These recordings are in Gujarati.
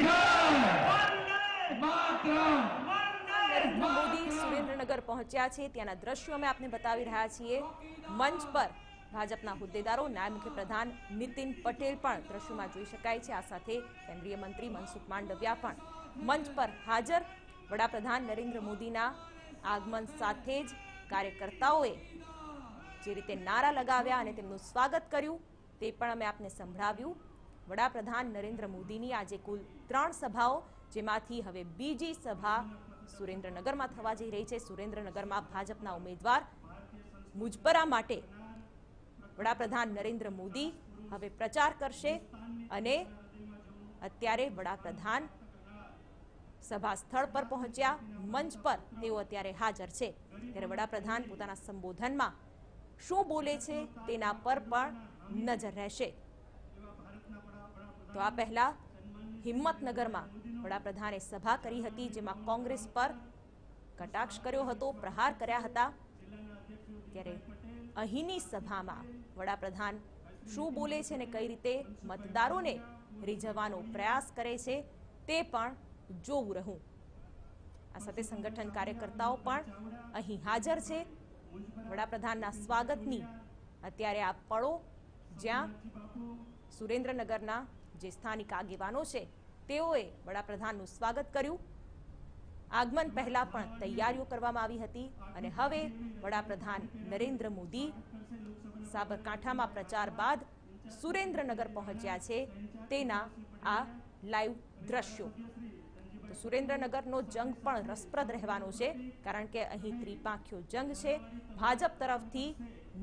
નરેન્દ્ર મોદી સુરેન્દ્રનગર પહોંચ્યા છે, ત્યાંના દ્રશ્યો અમે આપને બતાવી રહ્યા છીએ। મંચ પર ભાજપના હોદ્દેદારો, નાયબ મુખ્યપ્રધાન નીતિન પટેલ પણ દ્રશ્યોમાં જોઈ શકાય છે। આ સાથે કેન્દ્રીય મંત્રી મનસુખ માંડવિયા પણ મંચ પર હાજર। વડાપ્રધાન નરેન્દ્ર મોદીના આગમન સાથે જ કાર્યકર્તાઓએ જે રીતે નારા લગાવ્યા અને તેમનું સ્વાગત કર્યું તે પણ અમે આપને સંભળાવ્યું। વડાપ્રધાન નરેન્દ્ર મોદીની આજે કુલ 3 સભાઓ, જેમાંથી હવે બીજી સભા સુરેન્દ્રનગરમાં થવા જઈ રહી છે। સુરેન્દ્રનગરમાં ભાજપના ઉમેદવાર મુજપરા માટે વડાપ્રધાન નરેન્દ્ર મોદી હવે પ્રચાર કરશે અને અત્યારે વડાપ્રધાન સભા સ્થળ પર પહોંચ્યા, મંચ પર તેઓ અત્યારે હાજર છે। ત્યારે વડાપ્રધાન પોતાના સંબોધનમાં શું બોલે છે તેના પર પણ નજર રહેશે। તો આ પહેલા હિંમતનગરમાં વડાપ્રધાને સભા કરી હતી, જેમાં કોંગ્રેસ પર કટાક્ષ કર્યો હતો, પ્રહાર કર્યા હતા। ત્યારે અહીંની સભામાં વડાપ્રધાન શું બોલે છે અને કઈ રીતે મતદારોને રીઝવવાનો પ્રયાસ કરે છે તે પણ જોવું રહ્યું। આ સાથે સંગઠન કાર્યકર્તાઓ પણ અહીં હાજર છે। વડાપ્રધાનના સ્વાગતની અત્યારે આ પળો, જ્યાં સુરેન્દ્રનગરના જે સ્થાનિક આગેવાનો છે તેઓએ વડાપ્રધાનનું સ્વાગત કર્યું। આગમન પહેલા પણ તૈયારીઓ કરવામાં આવી હતી અને હવે વડાપ્રધાન નરેન્દ્ર મોદી સાબરકાંઠામાં પ્રચાર બાદ સુરેન્દ્રનગર પહોંચ્યા છે તેના આ લાઈવ દ્રશ્યો। તો સુરેન્દ્રનગરનો જંગ પણ રસપ્રદ રહેવાનો છે, કારણ કે અહીં ત્રિપાંખ્યો જંગ છે। ભાજપ તરફથી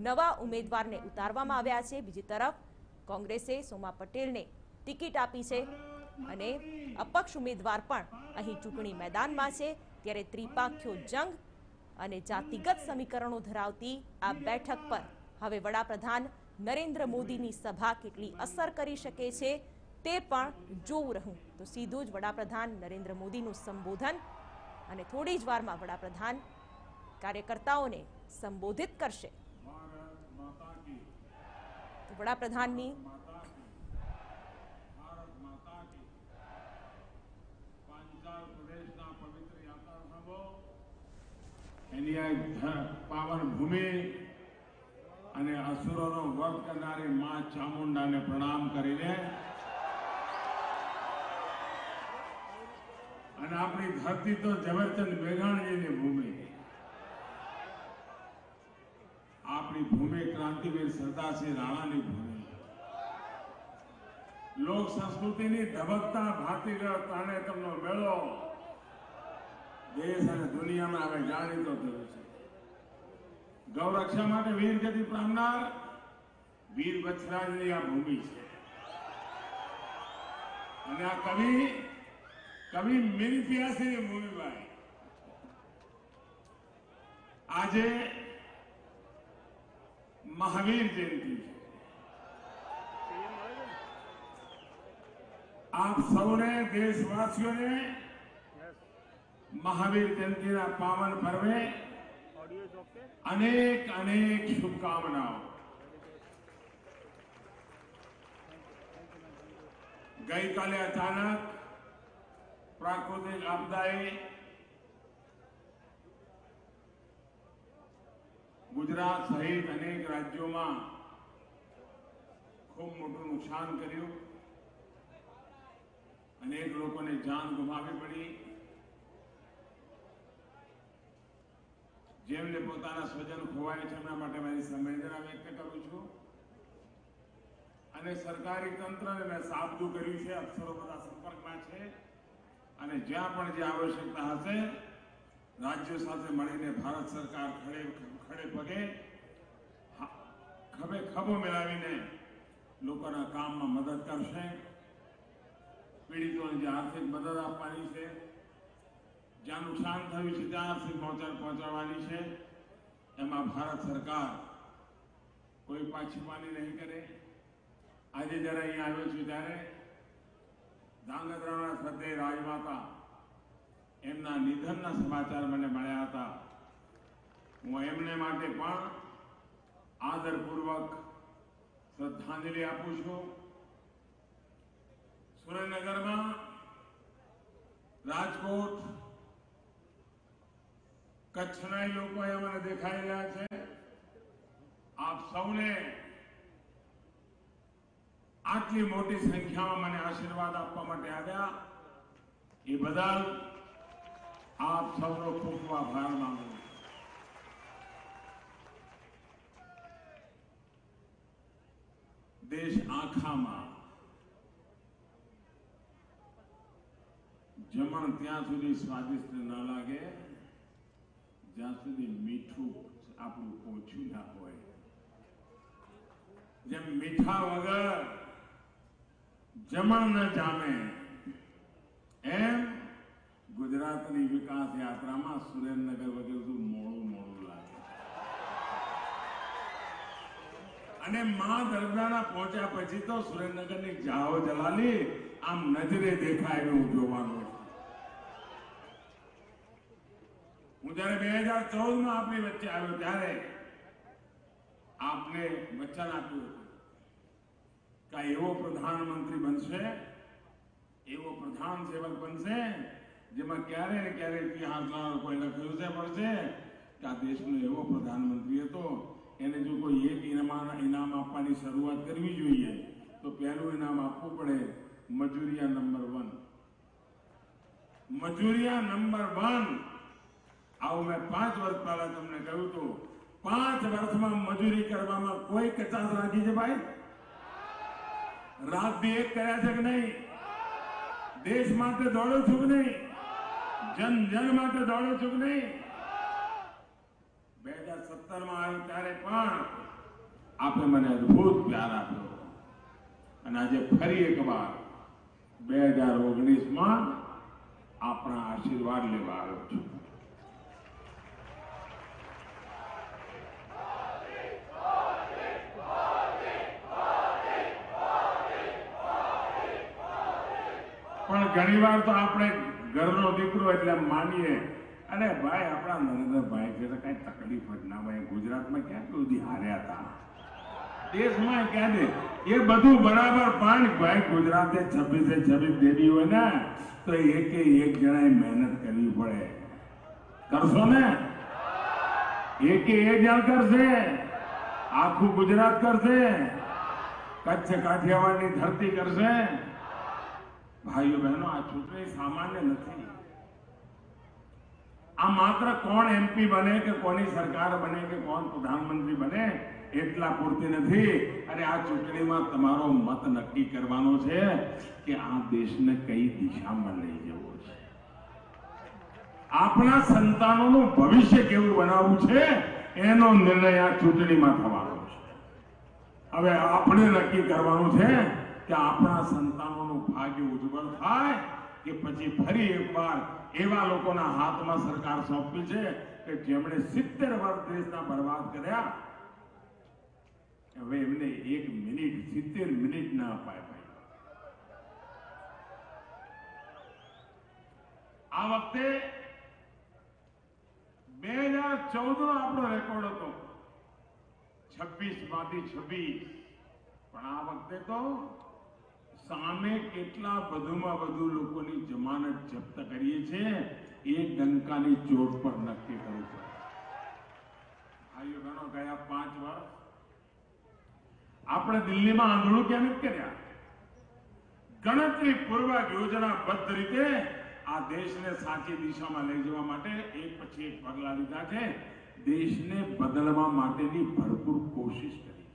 નવા ઉમેદવારને ઉતારવામાં આવ્યા છે, બીજી તરફ કોંગ્રેસે સોમા પટેલને ટિકિટ આપી છે અને અપક્ષ ઉમેદવાર પણ અહીં ચૂંટણી મેદાનમાં છે। ત્યારે ત્રિપાંખ્યો જંગ અને જાતિગત સમીકરણો ધરાવતી આ બેઠક પર હવે વડાપ્રધાન નરેન્દ્ર મોદીની સભા કેટલી અસર કરી શકે છે તે પણ જોવું રહ્યું। તો સીધું જ વડાપ્રધાન નરેન્દ્ર મોદીનું સંબોધન અને થોડી જ વારમાં વડાપ્રધાન કાર્યકર્તાઓને સંબોધિત કરશે। તો વડાપ્રધાનની પાવન ભૂમિ અને અસુરોનો વધ કરનારી માં ચામુંડાને પ્રણામ કરીને અને આપણી ધરતી તો ઝવેરચંદ મેઘાણીજીની ભૂમિ, આપણી ભૂમિ ક્રાંતિવીર સરદારસિંહ રાણાની ભૂમિ, લોક સંસ્કૃતિની ધબકતા ભાતીગળ તરણેતરનો મેળો દેશ અને દુનિયામાં હવે જાણીતો થયો છે। ગૌરક્ષા માટે વીરગતિ પામનાર વીર બછરાજની આ ભૂમિ છે અને આ કવિ મીનપિયાસીની ભૂમિ ભાઈ। આજે મહાવીર જયંતિ છે। આપ સૌને, દેશવાસીઓને महावीर जयंती पावन पर्वे अनेक अनेक शुभकामनाओं। गई काले अचानक प्राकृतिक आपदाए गुजरात सहित अनेक राज्यों में खूब मोटू नुकसान कर्યું, अनेक लोगों ने जान गुमावी पड़ी। જેમને પોતાના સ્વજન ખોવાય છે એમના માટે મારી સંવેદના વ્યક્ત કરું છું અને સરકારી તંત્રને મેં સાબદું કર્યું છે। અફસરો બધા સંપર્કમાં છે અને જ્યાં પણ જે આવશ્યકતા હશે રાજ્યો સાથે મળીને ભારત સરકાર ખડે પગે ખભે ખભો મિલાવીને લોકોના કામમાં મદદ કરશે। પીડિતોને જે આર્થિક મદદ આપવાની છે, જ્યાં નુકસાન થયું છે ત્યાં આર્થિક પહોંચાડવાની છે, એમાં ભારત સરકાર કોઈ પાછીપાની નહીં કરે। આજે જ્યારે અહીં આવ્યો છું ત્યારે ધાંગધ્રાના શ્રદ્ધેય રાજમાતા એમના નિધનના સમાચાર મને મળ્યા હતા। હું એમને માટે પણ આદરપૂર્વક શ્રદ્ધાંજલિ આપું છું। સુરેન્દ્રનગરમાં રાજકોટ કચ્છના લોકો અહીંયા મને દેખાઈ રહ્યા છે. આપ સૌને આટલી મોટી સંખ્યામાં મને આશીર્વાદ આપવા માટે આવ્યા એ બદલ આપ સૌનો ખૂબ ખૂબ આભાર માંગુ છું. દેશ આખામાં જમણ ત્યાં સુધી સ્વાદિષ્ટ ન લાગે જ્યાં સુધી મીઠું આપણું પહોંચ્યું ના હોય. જેમ મીઠા વગર જમણ ન જામે એમ ગુજરાતની વિકાસ યાત્રામાં સુરેન્દ્રનગર વગર મોડું લાગે. અને મા દરબારના પહોંચ્યા પછી તો સુરેન્દ્રનગરની જાઓ જલાલી આમ નજરે દેખાય એવું જોવાનું. હું જયારે 2014માં આપની વચ્ચે આવ્યો ત્યારે આપને વચન આપ્યું હતું કે એવો પ્રધાનમંત્રી બનશે, એવો પ્રધાન સેવક બનશે જેમાં ક્યારે ને ક્યારે ઇતિહાસના લોકોએ લખ્યું છે પડશે કે આ દેશનો એવો પ્રધાનમંત્રી હતો. એને જો કોઈ એક ઇનામ આપવાની શરૂઆત કરવી જોઈએ તો પહેલું ઇનામ આપવું પડે મજૂરિયા નંબર 1. મજૂરિયા નંબર 1 આવું મેં 5 વર્ષ પહેલા તમને કહ્યું હતું. 5 વર્ષમાં મજૂરી કરવામાં કોઈ કચાશ રાખી છે ભાઈ? રાત બી એક કર્યા છે કે નહીં? દેશ માટે દોડો છું કે નહીં? જન માટે દોડો છું કે નહીં? 2017માં આવ્યો ત્યારે પણ આપે મને અદભુત પ્યાર આપ્યો અને આજે ફરી એકવાર 2019માં આપણા આશીર્વાદ લેવા આવ્યો છું. પણ ઘણીવાર તો આપણે ઘરનો દીકરો એટલે માનીએ અને ભાઈ આપણા નરેન્દ્રભાઈ છે તો કઈ તકલીફ જ ના ભાઈ. ગુજરાતમાં ક્યાં સુધી હાર્યા હતા, દેશમાં ક્યાં દે એ બધું બરાબર. પણ ભાઈ ગુજરાતે 26 દેવી હોય ને તો એક જણાએ મહેનત કરવી પડે. કરશો ને? એક જણ કરશે, આખું ગુજરાત કરશે, કચ્છ કાઠિયાવાડની ધરતી કરશે. ભાઈઓ બહેનો, આ ચૂંટણી સામાન્ય નથી. આ માત્ર કોણ એમપી બને કે કોની સરકાર બને કે કોણ પ્રધાનમંત્રી બને એટલા પૂરતી નથી. અને આ ચૂંટણીમાં તમારો મત નક્કી કરવાનો છે કે આ દેશને કઈ દિશામાં લઈ જવો છે. આપણા સંતાનોનું ભવિષ્ય કેવું બનાવવું છે એનો નિર્ણય આ ચૂંટણીમાં થવાનો છે. હવે આપણે નક્કી કરવાનું છે કે આપણા સંતાનોનું ભાગ્ય ઉજ્જવળ થાય કે પછી ફરી એકવાર એવા લોકોના હાથમાં સરકાર સોંપી છે કે જેમણે 70 વર્ષ દેશના બરબાદ કર્યા. હવે એમને 1 મિનિટ 70 મિનિટ ના અપાય ભાઈ. આ વખતે 2014નો આપણો રેકોર્ડ હતો 26માંથી 26. પણ આ વખતે તો સામે કેટલા વધુમાં વધુ લોકોની જમાનત જપ્ત કરીએ છીએ એ ડંકાની ચોટ પર નક્કી કરવું પડે. ભાઈઓ બહેનો, ગયા 5 વર્ષ આપણે દિલ્હીમાં આંદોલન કેમ કર્યા? ગણતરી પૂર્વક યોજનાબદ્ધ રીતે આ દેશને સાચી દિશામાં લઈ જવા માટે એક પછી એક પગલા લીધા છે. દેશને બદલવા માટેની ભરપૂર કોશિશ કરી.